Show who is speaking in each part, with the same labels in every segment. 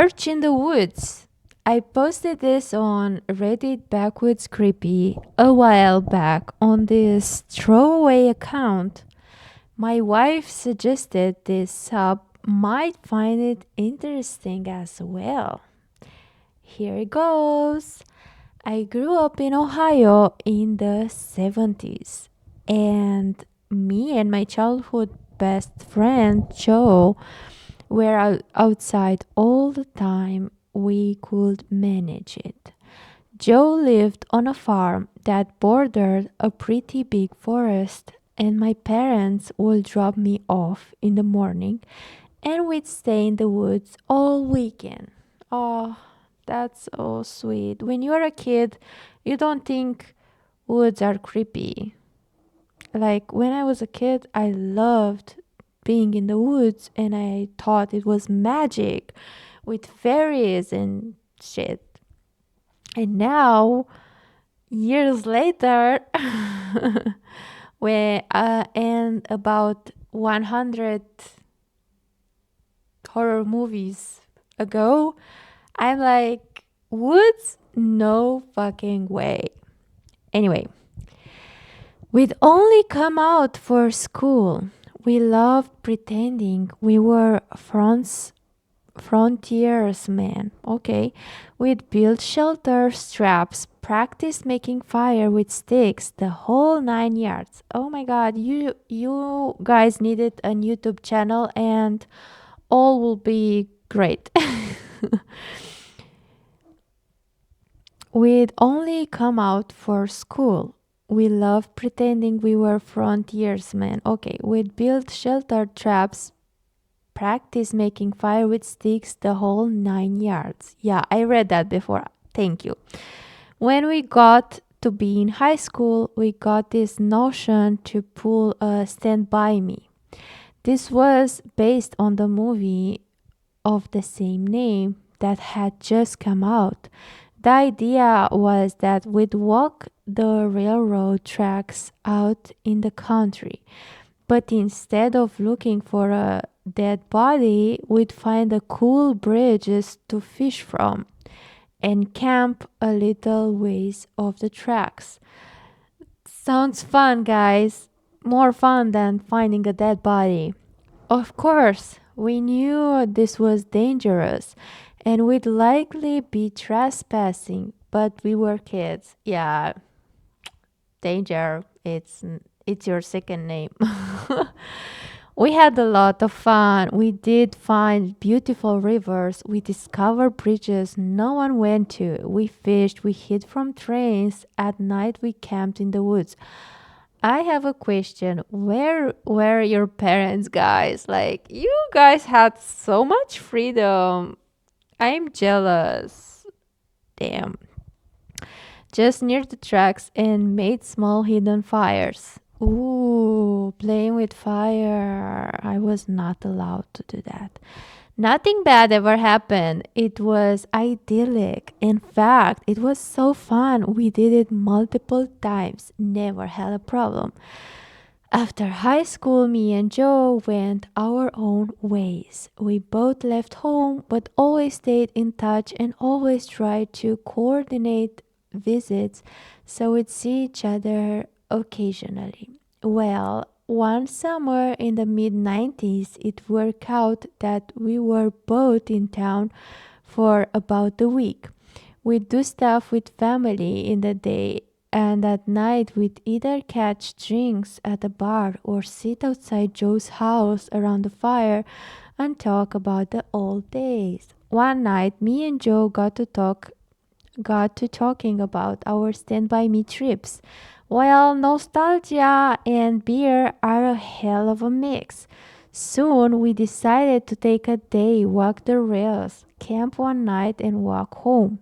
Speaker 1: Search in the woods. I posted this on Reddit Backwoods Creepy a while back on this throwaway account. My wife suggested this sub might find it interesting as well. Here it goes. I grew up in Ohio in the 70s, and me and my childhood best friend Joe were outside all the time we could manage it. Joe lived on a farm that bordered a pretty big forest, and my parents would drop me off in the morning and we'd stay in the woods all weekend. Oh, that's so sweet. When you're a kid, you don't think woods are creepy. Like when I was a kid, I loved being in the woods and I thought it was magic with fairies and shit. And now, years later, and about 100 horror movies ago, I'm like, woods? No fucking way. Anyway, we'd only come out for school. We loved pretending we were frontiersmen. Okay. We'd build shelters, traps, practice making fire with sticks, the whole 9 yards. Oh my god, you guys needed a YouTube channel and all will be great. We'd only come out for school. We loved pretending we were frontiersmen. Okay, we'd build shelter traps, practice making fire with sticks, the whole 9 yards. Yeah, I read that before. Thank you. When we got to be in high school, we got this notion to pull a Stand By Me. This was based on the movie of the same name that had just come out. The idea was that we'd walk the railroad tracks out in the country, but instead of looking for a dead body, we'd find the cool bridges to fish from and camp a little ways off the tracks. Sounds fun, guys. More fun than finding a dead body. Of course, we knew this was dangerous and we'd likely be trespassing, but we were kids. Yeah, danger. It's your second name. We had a lot of fun. We did find beautiful rivers. We discovered bridges no one went to. We fished. We hid from trains. At night, we camped in the woods. I have a question. Where were your parents, guys? Like, you guys had so much freedom. I'm jealous. Damn. Just near the tracks and made small hidden fires. Ooh, playing with fire. I was not allowed to do that. Nothing bad ever happened. It was idyllic. In fact, it was so fun. We did it multiple times. Never had a problem. After high school, me and Joe went our own ways. We both left home, but always stayed in touch and always tried to coordinate visits so we'd see each other occasionally. Well, one summer in the mid 90s, it worked out that we were both in town for about a week. We'd do stuff with family in the day, and at night we'd either catch drinks at a bar or sit outside Joe's house around the fire and talk about the old days. One night, me and Joe got to talking about our Stand By Me trips. Well, nostalgia and beer are a hell of a mix. Soon we decided to take a day, walk the rails, camp one night, and walk home.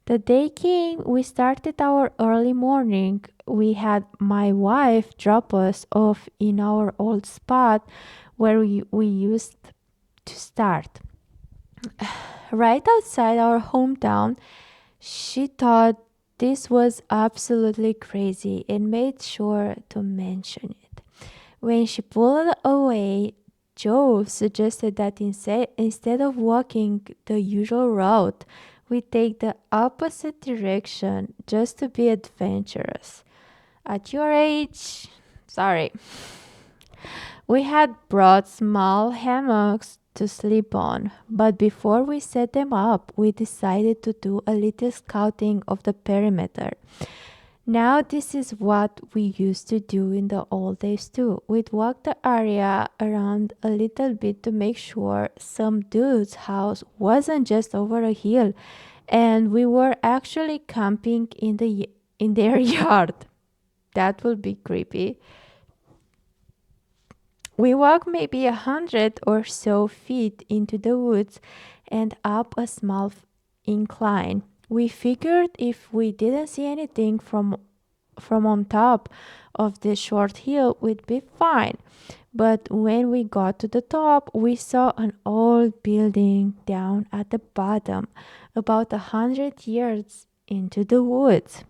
Speaker 1: The day came, we started our early morning. We had my wife drop us off in our old spot where we used to start. Right outside our hometown, she thought this was absolutely crazy and made sure to mention it. When she pulled away, Joe suggested that instead of walking the usual route, we take the opposite direction just to be adventurous. At your age, sorry. We had brought small hammocks to sleep on, but before we set them up, we decided to do a little scouting of the perimeter. Now, this is what we used to do in the old days too. We'd walk the area around a little bit to make sure some dude's house wasn't just over a hill and we were actually camping in their yard. That would be creepy. We walked maybe 100 or so feet into the woods and up a small incline. We figured if we didn't see anything from on top of this short hill, we'd be fine. But when we got to the top, we saw an old building down at the bottom, about 100 yards into the woods.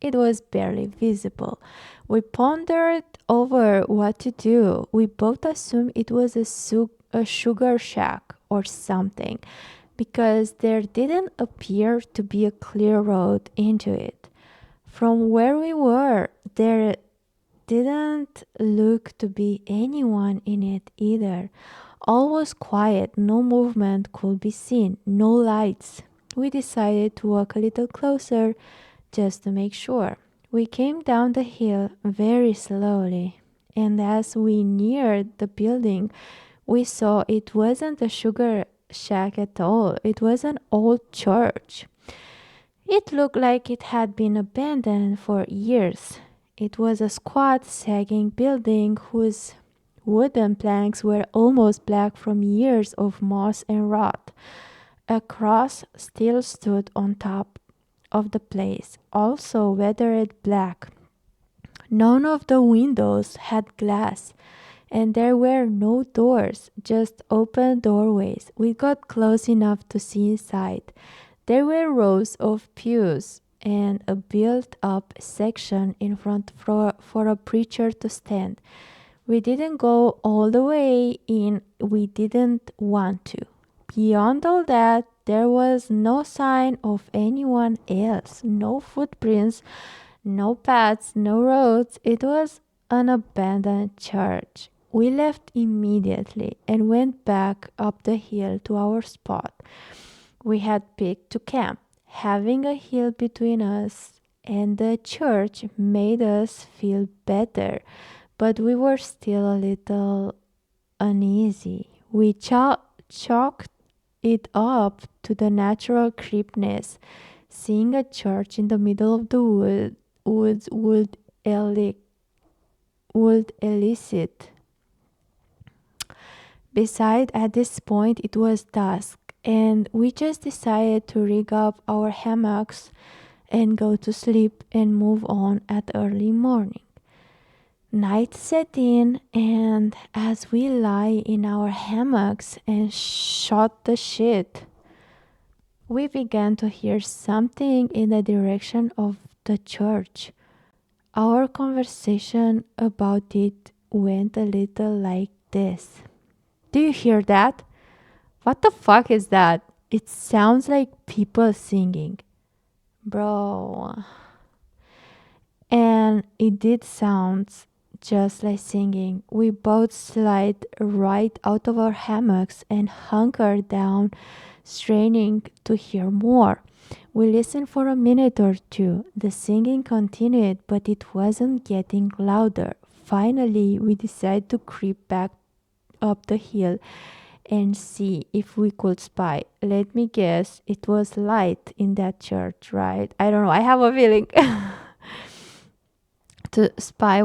Speaker 1: It was barely visible. We pondered over what to do. We both assumed it was a sugar shack or something because there didn't appear to be a clear road into it. From where we were, there didn't look to be anyone in it either. All was quiet, no movement could be seen, no lights. We decided to walk a little closer just to make sure. We came down the hill very slowly, and as we neared the building, we saw it wasn't a sugar shack at all. It was an old church. It looked like it had been abandoned for years. It was a squat, sagging building whose wooden planks were almost black from years of moss and rot. A cross still stood on top of the place, also weathered black. None of the windows had glass, and there were no doors, just open doorways. We got close enough to see inside. There were rows of pews and a built up section in front for a preacher to stand. We didn't go all the way in, we didn't want to. Beyond all that, there was no sign of anyone else, no footprints, no paths, no roads. It was an abandoned church. We left immediately and went back up the hill to our spot we had picked to camp. Having a hill between us and the church made us feel better, but we were still a little uneasy. We chalked it up to the natural creepiness. Seeing a church in the middle of the woods would elicit. Besides, at this point, it was dusk, and we just decided to rig up our hammocks and go to sleep and move on at early morning. Night set in, and as we lie in our hammocks and shot the shit, we began to hear something in the direction of the church. Our conversation about it went a little like this. Do you hear that? What the fuck is that? It sounds like people singing. Bro. And it did sound just like singing. We both slid right out of our hammocks and hunkered down, straining to hear more. We listened for a minute or two. The singing continued, but it wasn't getting louder. Finally, we decided to creep back up the hill and see if we could spy. Let me guess, it was light in that church, right? I don't know. I have a feeling to spy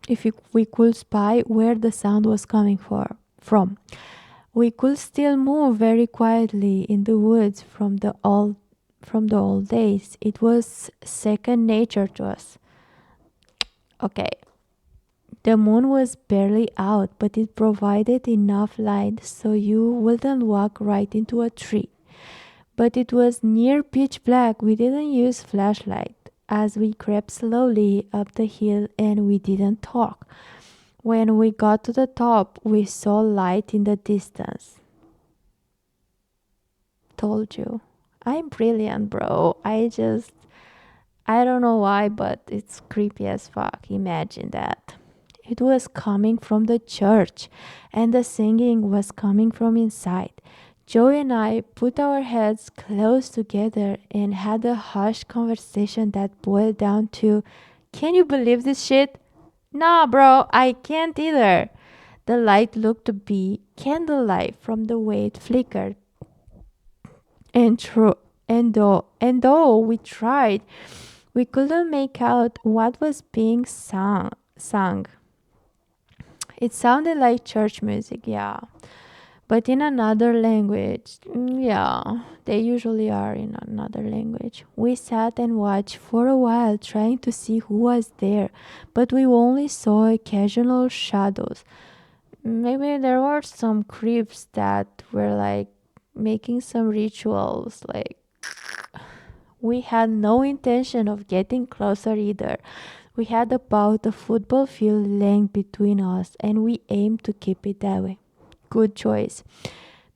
Speaker 1: if we could spy where the sound was coming from. We could still move very quietly in the woods from the old days. It was second nature to us. Okay. The moon was barely out, but it provided enough light so you wouldn't walk right into a tree. But it was near pitch black. We didn't use flashlight as we crept slowly up the hill and we didn't talk. When we got to the top, we saw light in the distance. Told you. I'm brilliant, bro. I don't know why, but it's creepy as fuck. Imagine that. It was coming from the church, and the singing was coming from inside. Joey and I put our heads close together and had a hushed conversation that boiled down to, "Can you believe this shit?" "Nah, bro, I can't either." The light looked to be candlelight from the way it flickered. And true, and though we tried, we couldn't make out what was being sung. It sounded like church music, yeah, but in another language. Yeah, they usually are in another language. We sat and watched for a while, trying to see who was there, but we only saw occasional shadows. Maybe there were some creeps that were like making some rituals. Like, we had no intention of getting closer either. We had about a football field length between us, and we aimed to keep it that way. Good choice.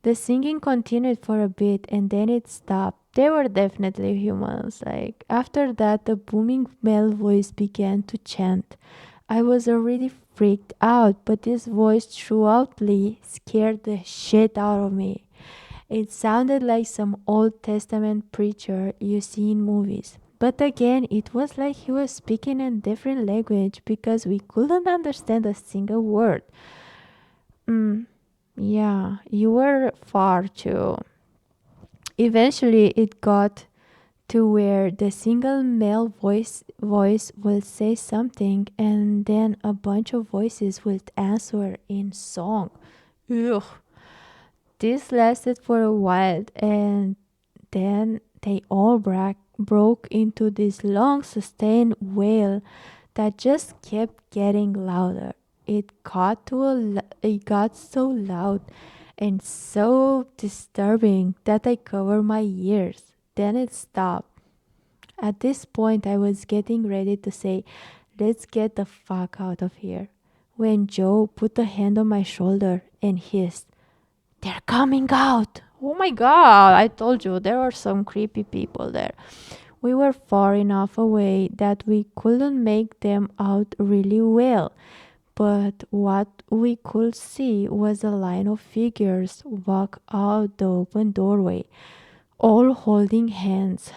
Speaker 1: The singing continued for a bit and then it stopped. They were definitely humans. Like, after that, the booming male voice began to chant. I was already freaked out, but this voice throughoutly scared the shit out of me. It sounded like some Old Testament preacher you see in movies. But again, it was like he was speaking in different language because we couldn't understand a single word. Mm, yeah, you were far too. Eventually, it got to where the single male voice will say something and then a bunch of voices will answer in song. Ugh. This lasted for a while and then they all broke into this long sustained wail that just kept getting louder. It got so loud and so disturbing that I covered my ears. Then it stopped. At this point, I was getting ready to say, "Let's get the fuck out of here," when Joe put a hand on my shoulder and hissed, "They're coming out!" Oh my god, I told you there were some creepy people there. We were far enough away that we couldn't make them out really well, but what we could see was a line of figures walk out the open doorway, all holding hands.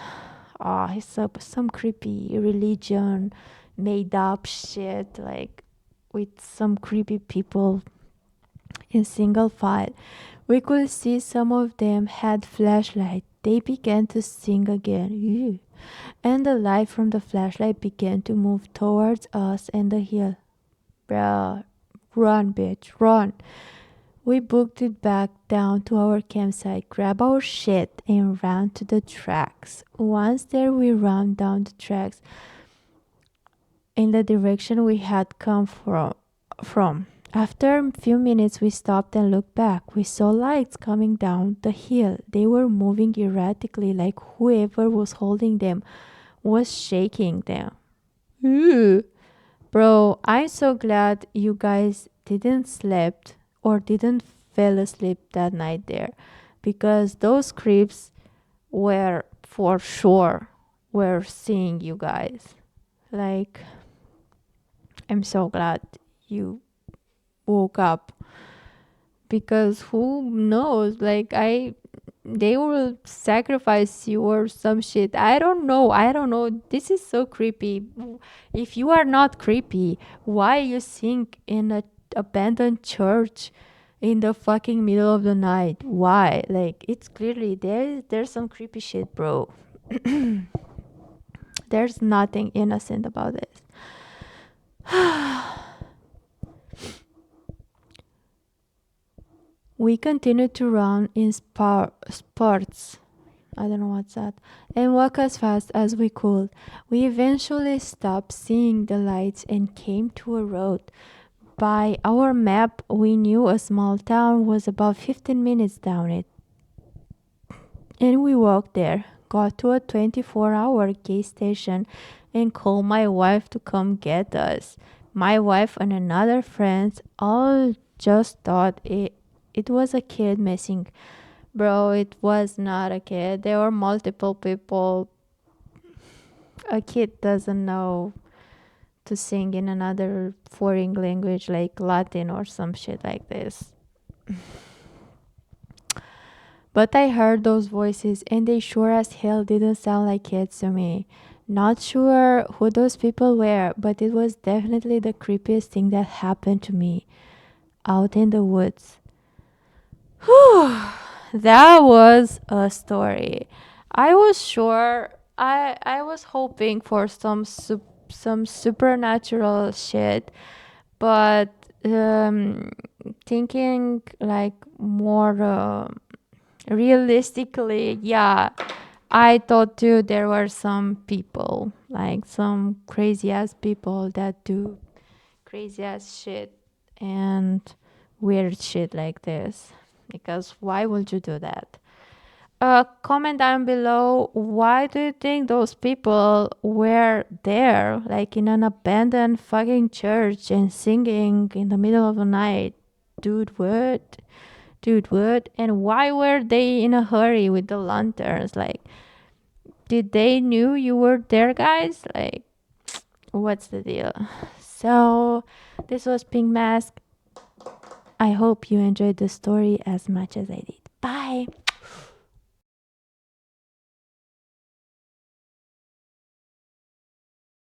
Speaker 1: Ah, it's some creepy religion, made up shit, like with some creepy people in single file. We could see some of them had flashlight. They began to sing again. Ew. And the light from the flashlight began to move towards us and the hill. Bruh, run, bitch, run. We booked it back down to our campsite, grabbed our shit, and ran to the tracks. Once there, we ran down the tracks in the direction we had come from. After a few minutes, we stopped and looked back. We saw lights coming down the hill. They were moving erratically, like whoever was holding them was shaking them. Ooh. Bro, I'm so glad you guys didn't slept or didn't fell asleep that night there, because those creeps were for sure were seeing you guys. Like, I'm so glad you woke up, because who knows, like, I they will sacrifice you or some shit. I don't know, this is so creepy. If you are not creepy, why you sing in a abandoned church in the fucking middle of the night? Why? Like, it's clearly there's some creepy shit, bro. There's nothing innocent about this. We continued to run in spurts. I don't know what's that. And walk as fast as we could. We eventually stopped seeing the lights and came to a road. By our map, we knew a small town was about 15 minutes down it. And we walked there, got to a 24-hour gas station, and called my wife to come get us. My wife and another friend all just thought it was a kid missing. Bro, it was not a kid. There were multiple people. A kid doesn't know to sing in another foreign language like Latin or some shit like this. But I heard those voices and they sure as hell didn't sound like kids to me. Not sure who those people were, but it was definitely the creepiest thing that happened to me out in the woods. Whew, that was a story. I was sure I was hoping for some supernatural shit, but thinking like more realistically, yeah, I thought too there were some people, like some crazy ass people that do crazy ass shit and weird shit like this. Because why would you do that? Comment down below, why do you think those people were there, like in an abandoned fucking church and singing in the middle of the night? Dude, what? Dude, what? And why were they in a hurry with the lanterns? Like, did they knew you were there, guys? Like, what's the deal? So, this was Pink Mask. I hope you enjoyed the story as much as I did. Bye.